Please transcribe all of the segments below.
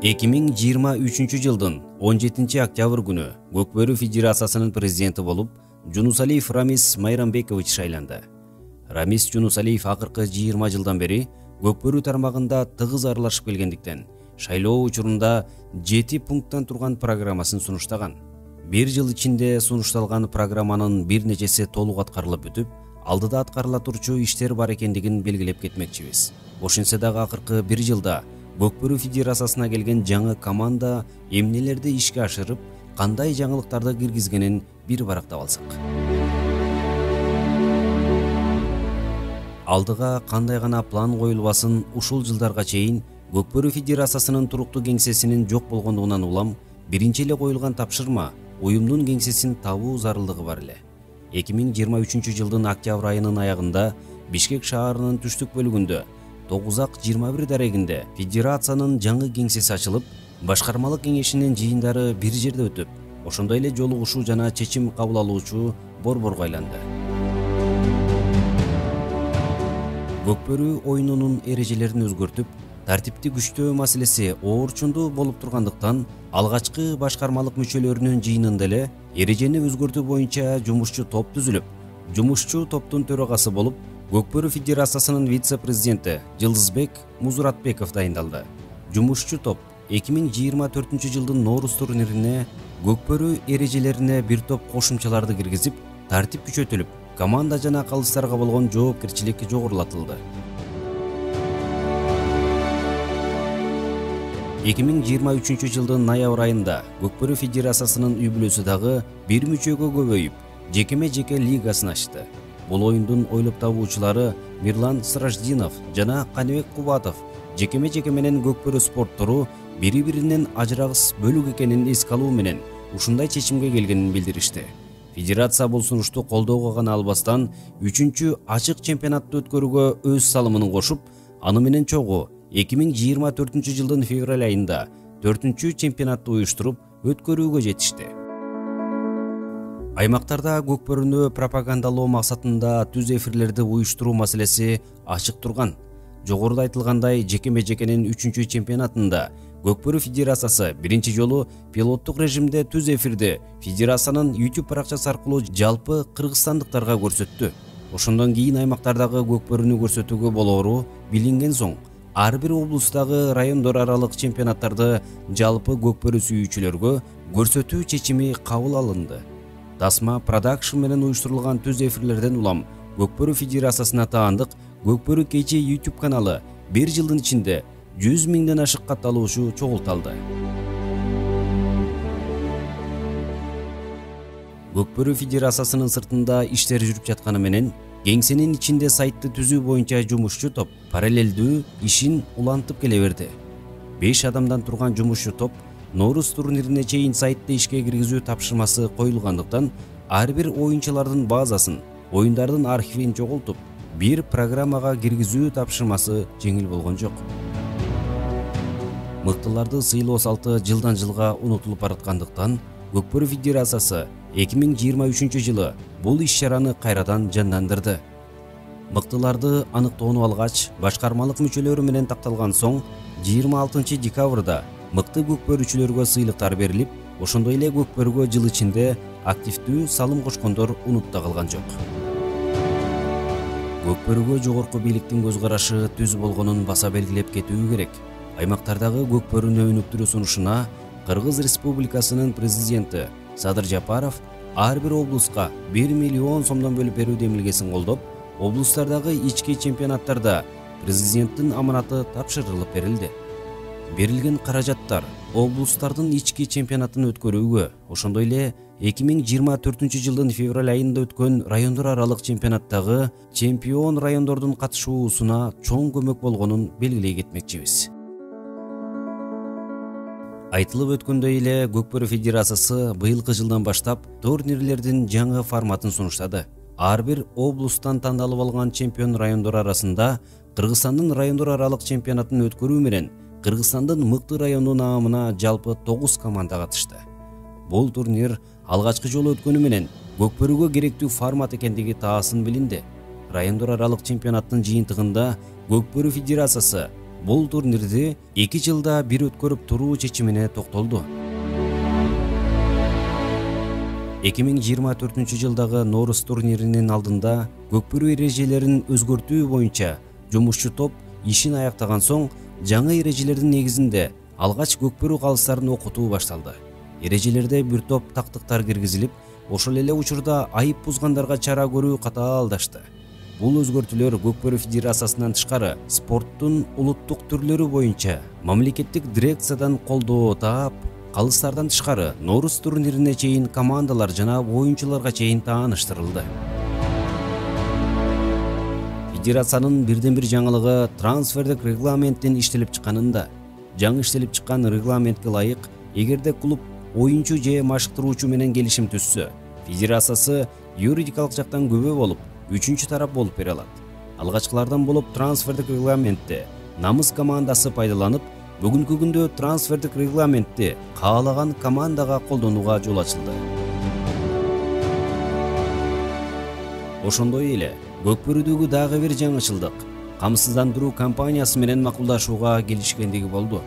2023 жылдын 17 октябрь күнү Көкбөрү Федерациясынын президенти болуп Жунусалиев Рамис Майрамбекович шайланды. Рамис Жунусалиев акыркы 20 жылдан бери Көкбөрү тармагында тыгыз аралашып келгендиктен шайлоо учурунда 7 пункттан турган программасын сунуштаган. Бир жыл ичинде сунушталган программанын бир нечеси толук аткарылып бүтүп, алдыда аткарыла турчу иштер бар экендигин белгилеп кетмекчибиз. Ошентсе дагы акыркы бир жылда Көкбөрү Федерациясына келген жаңы команда эмнелерди ишке ашырып, кандай жаңылыктарды киргизгенин бир барактап алсак. Алдыга кандай гана план коюлбасын, ушул жылдарга чейин Көкбөрү Федерациясынын туруктуу кеңсесинин жок болгондугунан улам биринчи эле коюлган тапшырма уюмдун кеңсесин табуу зарылдыгы бар эле. 2023 жылдын октябрь айынын аягында Бишкек шаарынын түштүк бөлүгүндө 9-21 дарегинде федерациянын жаңы кеңсеси ачылып, башкармалык кеңешинин жыйындары бир жерде өтүп, ошондой эле жолугушуу жана чечим кабыл алуучу борборго айланды. Көкбөрү оюнунун эрежелерин өзгөртүп, тартипти күчтөө маселеси оорчундуу болуп тургандыктан, алгачкы башкармалык мүчөлөрүнүн жыйынында эле эрежени өзгөртүү боюнча жумушчу топ түзүлүп, жумушчу топтун төрагасы болуп Көкбөрү Федерациясынын вице-президенти Жылдызбек Музуратбеков дайындалды. Жумушчу топ 2024 жылдын Норуз турнирине Көкбөрү эрежелерине бир топ кошумчаларды киргизип, тартип күчөтүлүп, команда жана калыстарга болгон жоопкерчилик жогорулатылды. 2023 жылдын ноябрь айында Көкбөрү Федерациясынын үй-бүлөсү дагы бир мүчөгө көбөйүп, жекеме-жеке лигасын ачты. Бул оюндун ойлоп табуучулары Мирлан Сраждинов жана Каныбек Кубатов жекеме-жеке менен Көкбөрү спорттору бири-биринен ажырагыс бөлүк экенин эске алуу менен ушундай чечимге келгенин билдиришти. Федерация бул сунушту колдоого гана албастан 3-чү ачык чемпионатты өткөрүүгө өз салымын кошуп, аны менен чогуу 2024 жылдын февраль айында 4-чү чемпионатты уюштуруп өткөрүүгө жетишти. Аймактарда Көкбөрүнү пропагандалоо максатында түз эфирлерди уюштуруу маселеси ачык турган. Жогоруда айтылгандай, жекеме-жекенин 3-чү чемпионатында Көкбөрү Федерациясы биринчи жолу пилоттук режимде түз эфирди федерациянын YouTube баракчасы аркылуу жалпы кыргызстандыктарга көрсөттү. Ошондон кийин аймактардагы Көкбөрүнү көрсөтүүгө болоору билинген соң, ар бир облустагы райондор аралык чемпионаттарды жалпы Көкбөрү сүйүүчүлөргө көрсөтүү чечими кабыл алынды. Тасма Продакшн менен уюштурулган түз эфирлерден улам Көкбөрү Федерациясына таандык Көкбөрү кечи YouTube каналы бир жылдын ичинде 100 миңден ашык катталуучу чогулталды. Көкбөрү Федерациясынын сыртында иштер жүрүп жатканы менен, кеңсенин ичинде сайтты түзүү боюнча жумушчу топ параллелдүү ишин улантып келе берди. 5 адамдан турган жумушчу топ Норуз турнирине чейин сайтты ишке киргизүү тапшырмасы коюлгандыктан, ар бир оюнчулардын базасын, оюндардын архивин чогултуп, бир программага киргизүү тапшырмасы жеңил болгон жок. Мыктыларды сыйлоо салты жылдан жылга унутулуп бараткандыктан, Көкбөрү Федерациясы 2023 жылы бул иш-чараны кайрадан жандандырды. Мыктыларды аныктоону алгач, башкармалык мүчөлөрү менен такталган соң, 26 декабрда мыкты көкбөрүүчүлөргө сыйлыктар берилип, ошондой эле Көкбөрүгө жыл ичинде активдүү салым кошкондор унутта калган жок. Көкбөрүгө жогорку бийликтин көз карашы түз болгонун баса белгилеп кетүү керек. Аймактардагы Көкбөрүнү өнүктүрүү сунушуна Кыргыз Республикасынын президенти Садыр Жапаров ар бир облуска 1 миллион сомдон бөлүп берүү демилгесин колдоп, облустардагы ички чемпионаттарда президенттин аманаты тапшырылып берилди. Берилген каражаттар облустардын ички чемпионатын өткөрүүгө, ошондой эле 2024 жылдын февраль айында өткөн райондор аралык чемпионаттагы чемпион райондордун катышуусуна чоң көмөк болгонун белгилей кетмекчибиз. Айтылып өткөндөй эле Көкбөрү Федерациясы быйылкы жылдан баштап турнирлердин жаңы форматын сунуштады. Ар бир облустан тандалып алган чемпион райондор арасында Кыргызстандын райондор аралык чемпионатын өткөрүү менен Кыргызстандын мыкты району наамына жалпы 9 команда катышты. Бул турнир алгачкы жолу өткөнү менен Көкбөрүгө керектүү формат экендиги таасын билинди. Райондор аралык чемпионаттын жыйынтыгында Көкбөрү Федерациясы бул турнирди 2 жылда бир өткөрүп туруу чечимине токтолду. 2024-жылдагы Норус турниринин алдында көкбөрү эрежелерин өзгөртүү боюнча жумушчу топ ишин аяктаган соң жаңы эрежелердин негизинде алгач көкбөрү калыстарын окутуу башталды. Эрежелерде бир топ тактыктар киргизилип, ошол эле учурда айып бузгандарга чара көрүү катаалдашты. Бул өзгөртүүлөр Көкбөрү Федерациясынан тышкары спорттун улуттук түрлөрү боюнча мамлекеттик дирекциядан колдоо таап, калыстардан тышкары Норус турнирине чейин командалар жана оюнчуларга чейин тааныштырылды. Федерациянын бирден бир жаңылыгы трансфердик регламенттин иштелип чыкканында. Жаңы иштелип чыккан регламентке ылайык, эгерде клуб оюнчу же машыктыруучу менен келишим түзсө, федерациясы юридикалык жактан күбө болуп, үчүнчү тарап болуп бере алат. Алгачкылардан болуп трансфердик регламентти намыс командасы пайдаланып, бүгүнкү күндө трансфердик регламентти каалаган командага колдонууга жол ачылды. Ошондой эле Көкбөрүдөгү дагы бир жаңычылдык камсыздандыруу компаниясы менен макулдашууга келишкендиги болду.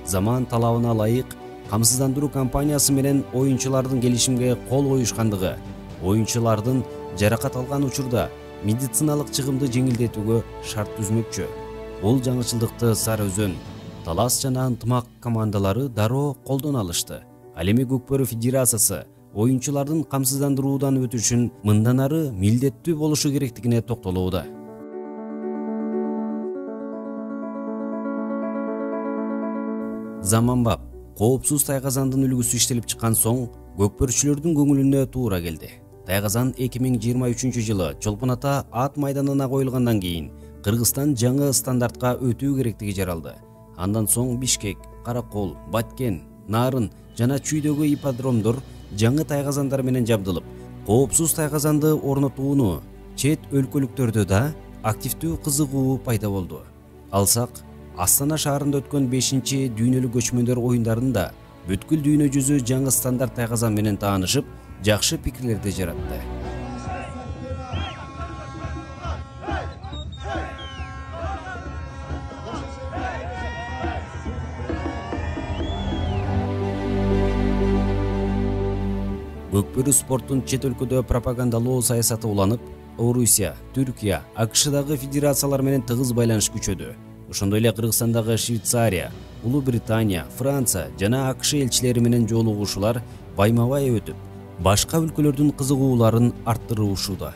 Заман талабына ылайык камсыздандыруу компаниясы менен оюнчулардын келишимге кол коюшкандыгы, оюнчулардын жаракат алган учурда медициналык чыгымды жеңилдетүүгө шарт түзмөкчү. Бул жаңычылдыкты Сары Өзөн, Талас жана Ынтымак командалары дароо колдоно алышты. Ал эми Көкбөрү Федерациясы оюнчулардын камсыздандыруудан өтүшүн мындан ары милдеттүү болушу керектигине токтолууда. Заманбап, коопсуз тайгазандын үлгүсү иштелип чыккан соң, көкбөрүчүлөрдүн көңүлүнө туура келди. Тайгазан 2023-жылы Чолпон Ата ат майданына коюлгандан кийин Кыргызстан жаңы стандартка өтүү керектиги жаралды. Андан соң Бишкек, Каракол, Баткен, Нарын жана Чүйдөгү ипподромдор жаңы тайгазандар менен жабдылып, коопсуз тайгазанды орнотууну чет өлкөлүктөрдө да активдүү кызыгуу пайда болду. Алсак, Астана шаарында өткөн 5-чи дүйнөлүк көчмөндөр оюндарында бүткүл дүйнө жүзү жаңы стандарт тайгазан менен таанышып, жакшы пикирлерди жаратты. Көкбөрү спорттун чет өлкөдө пропагандалоо саясаты уланып, Орусия, Түркия, АКШдагы федерациялар менен тыгыз байланыш күчөдү. Ошондой эле Кыргызстандагы Швейцария, Улуу Британия, Франция жана АКШ элчилери менен жолугушуулар байма-бай өтүп, башка өлкөлөрдүн кызыгууларын арттыруушууда.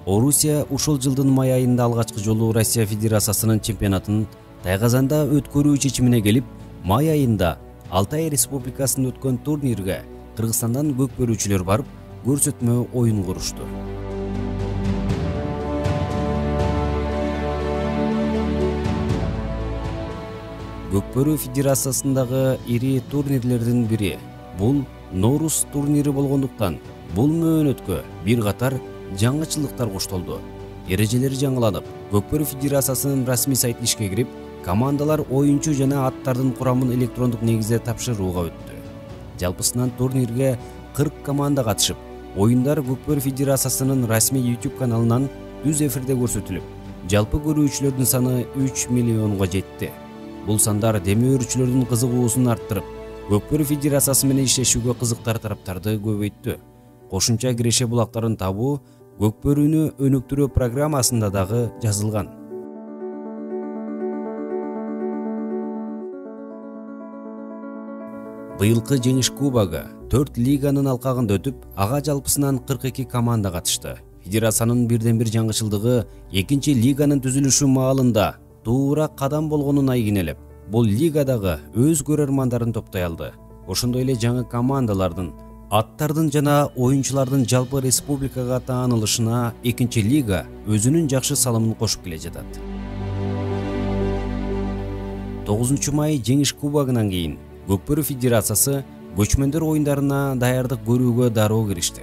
Орусия ушул жылдын май айында алгачкы жолу Россия Федерациясынын чемпионатын тайгазанда өткөрүү чечимине келип, май айында Алтай Республикасында өткөн турнирге Кыргызстандан көкбөрүүчүлөр барып, көрсөтмө оюн курушту. Көкбөрү Федерациясындагы ири турнирлердин бири бул Норус турнири болгондуктан, бул мөөнөткө бир катар жаңычылыктар коштолду. Эрежелери жаңыланып, Көкбөрү Федерациясынын расмий сайты ишке кирип, командалар оюнчу жана аттардын курамын электрондук негизде тапшырууга өттү. Жалпысынан турнирге 40 команда катышып, оюндар Көкбөрү Федерациясынын расмий YouTube каналынан түз эфирде көрсөтүлүп, жалпы көрүүчүлөрдүн саны 3 миллионго жетти. Бул сандар деме өрүүчүлөрдүн кызыгуусун арттырып, Көкбөрү Федерациясы менен иштешүүгө кызыктар тараптарды көбөйттү. Кошумча киреше булактарын табуу Көкбөрүнү өнүктүрүү программасында дагы жазылган. Быйылкы жеңиш кубогу 4 лиганын алкагында өтүп, ага жалпысынан 42 команда катышты. Федерациянын бирден бир жаңычылдыгы 2-чи лиганын түзүлүшү маалында туура кадам болгонун айгинелеп, бул лигадагы өз көрөрмандарын топтой алды. Ошондой эле жаңы командалардын, аттардын жана оюнчулардын жалпы республикага таанылышына 2-чи лига өзүнүн жакшы салымын кошуп келе жатат. 9 май жеңиш кубогунан кийин Көкбөрү Федерациясы көчмөндөр оюндарына даярдык көрүүгө дароо киришти.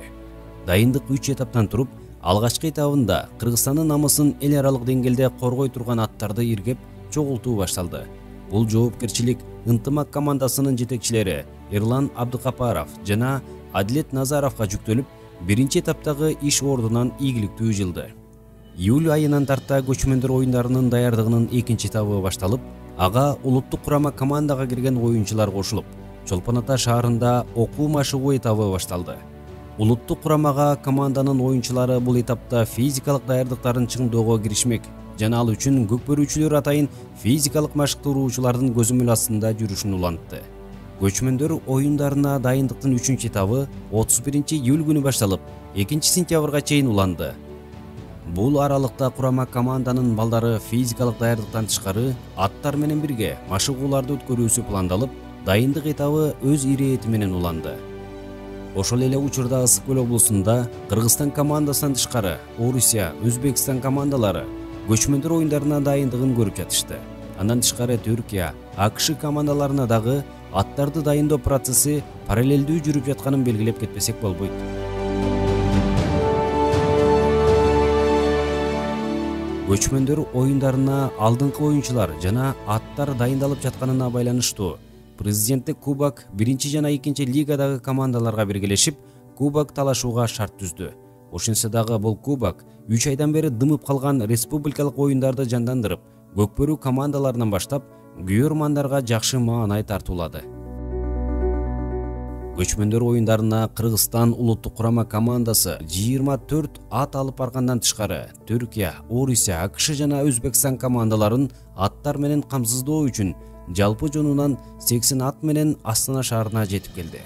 Дайындык 3 этаптан туруп, алгачкы этабында Кыргызстандын намысын эл аралык деңгээлде коргой турган аттарды иргеп чогултуу башталды. Бул жоопкерчилик Ынтымак командасынын жетекчилери Эрлан Абдыкапаров жана Адилет Назаровго жүктөлүп, биринчи этаптагы иш ордунан ийгиликтүү жылды. Июль айынан тарта көчмөндөр оюндарынын даярдыгынын 2-чи этабы башталып, Ага улуттук курама командага кирген оюнчулар кошулуп, Чолпон Ата шаарында окуу машыгуу этабы башталды. Улуттук курамага команданын оюнчулары бул этапта физикалык даярдыктарын чыңдоого киришмек жана ал үчүн көкбөрүүчүлөр атайын физикалык машыктыруучулардын көзөмөл астында жүрүшүн улантты. Көчмөндөр оюндарына дайындыктын 3-чү этабы 31-июль күнү башталып, 2-сентябрга чейин уланды. Бул аралыкта курама команданын балдары физикалык даярдыктан тышкары аттар менен бирге машыгууларды өткөрүүсү пландалып, дайындык этабы өз ирэти менен уланды. Ошол эле учурда Ысык көл облусунда Кыргызстан командасынан тышкары Орусия, Өзбекстан командалары көчмөндөр оюндарына дайындыгын көрүп жатышты. Андан тышкары Түркия, АКШ командаларына дагы аттарды дайындоо процесси параллелдүү жүрүп жатканын белгилеп кетпесек болбойт. Көчмөндөр оюндарына алдыңкы оюнчулар жана аттар дайындалып жатканына байланыштуу президенттик кубок 1 жана 2 лигадагы командаларга биргелешип кубок талашууга шарт түздү. Ошентсе дагы бул кубок 3 айдан бери дымып калган республикалык оюндарды жандандырып, көкбөрүү командаларынан баштап күйөрмандарга жакшы маанай тартуулады. Көчмөндөр оюндарына Кыргызстан улуттук курама командасы 24 ат алып баргандан тышкары Түркия, Орусия, АКШ жана Өзбекстан командаларын аттар менен камсыздоо үчүн жалпы жонунан 80 ат менен Астана шаарына жетип келди.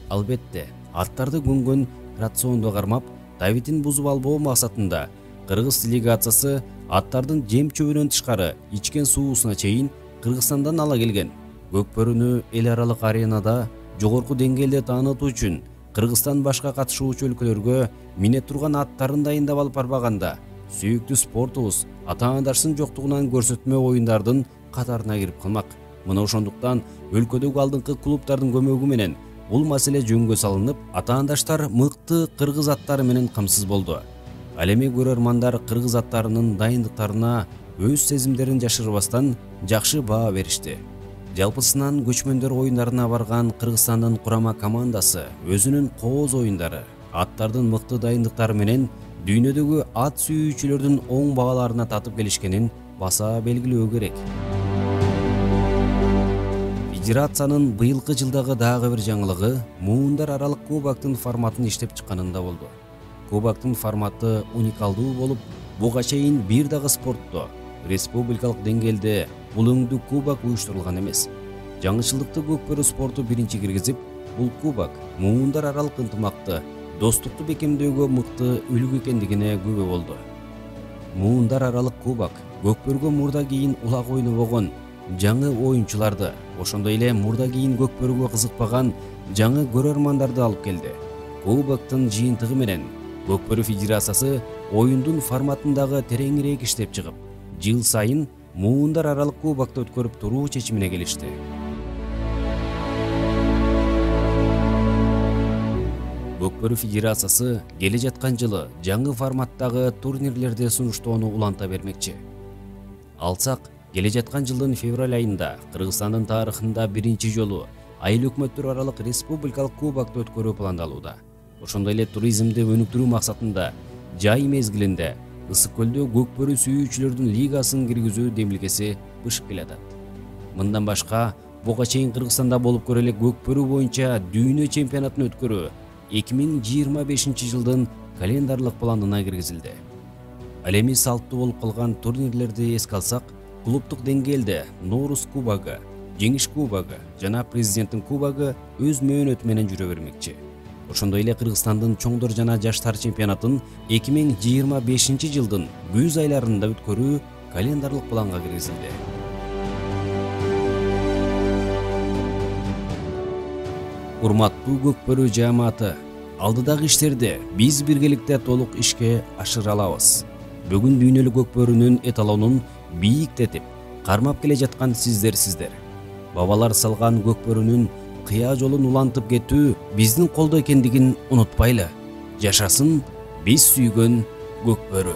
Албетте, аттарды көнгөн рационду кармап, табитин бузуп албоо максатында Кыргыз делегациясы аттардын жем чөбүнөн тышкары ичкен суусуна чейин Кыргызстандан ала келген. Көкбөрүнү эл аралык аренада жогорку деңгээлде таанытуу үчүн Кыргызстан башка катышуучу өлкөлөргө мине турган аттарын дайындап алып барбаганда, сүйүктүү спортубуз ата-андаштын жоктугунан көрсөтмө оюндардын катарына кирип калмак. Мына ошондуктан өлкөдөгү алдыңкы клубдардын көмөгү менен бул маселе жөнгө салынып, ата-андаштар мыкты кыргыз аттары менен камсыз болду. Ал эми көрөрмандар кыргыз аттарынын дайындыктарына өз сезимдерин жашырбастан жакшы баа беришти. Жалпысынан көчмөндөр оюндарына барган Кыргызстандын курама командасы өзүнүн кооз оюндары, аттардын мыкты дайындыктары менен дүйнөдөгү ат сүйүүчүлөрдүн оң бааларына татып келишкенин баса белгилөө керек. Федерациянын быйылкы жылдагы дагы бир жаңылыгы муундар аралык кубоктун форматын иштеп чыкканында болду. Кубоктун форматы уникалдуу болуп, буга чейин бир дагы спортто республикалык деңгээлде бул өңдүү кубок уюштурулган эмес. Жаңычылдыкты көкбөрү спорту биринчи киргизип, бул кубок муундар аралык ынтымакты, достукту бекемдөөгө мыкты үлгү экендигине күбө болду. Муундар аралык кубок көкбөргө мурда кийин улак ойнобогон жаңы оюнчуларды, ошондой эле мурда кийин көкбөргө кызыкпаган жаңы көрөрмандарды алып келди. Кубоктун жыйынтыгы менен Көкбөрү Федерациясы оюндун форматындагы тереңирээк иштеп чыгып, жыл сайын муундар аралык кубокты өткөрүп туруу чечимине келишти. Көкбөрү Федерациясы келе жаткан жылы жаңы форматтагы турнирлерди сунуштоону уланта бермекчи. Алсак, келе жаткан жылдын февраль айында Кыргызстандын тарыхында биринчи жолу айыл өкмөттөр аралык республикалык кубокты өткөрүү пландалууда. Ошондой эле туризмди өнүктүрүү максатында жай мезгилинде Ысык көлдө көкбөрү сүйүүчүлөрдүн лигасын киргизүү демилгеси бышып келатат. Мындан башка, буга чейин Кыргызстанда болуп көрө элек көкбөрү боюнча дүйнө чемпионатын өткөрүү 2025 жылдын календарлык планына киргизилди. Ал эми салттуу болуп калган турнирлерди эске алсак, клубдук деңгээлде Нооруз кубогу, Жеңиш кубогу жана Президенттин кубогу өз мөөнөтү менен жүрө бермекчи. Ошондой эле Кыргызстандын чоңдор жана жаштар чемпионатын 2025 жылдын күз айларында өткөрүү календарлык планга киргизилди. Урматтуу көкбөрү жааматы, алдыдагы иштерди биз биргеликте толук ишке ашыра алабыз. Бүгүн дүйнөлүк көкбөрүнүн эталонун бийиктетип, кармап келе жаткан сиздер. Бабалар салган көкбөрүнүн кыя жолун улантып кетүү биздин колдо экендигин унутпайлы. Жашасын биз сүйгөн көкбөрү.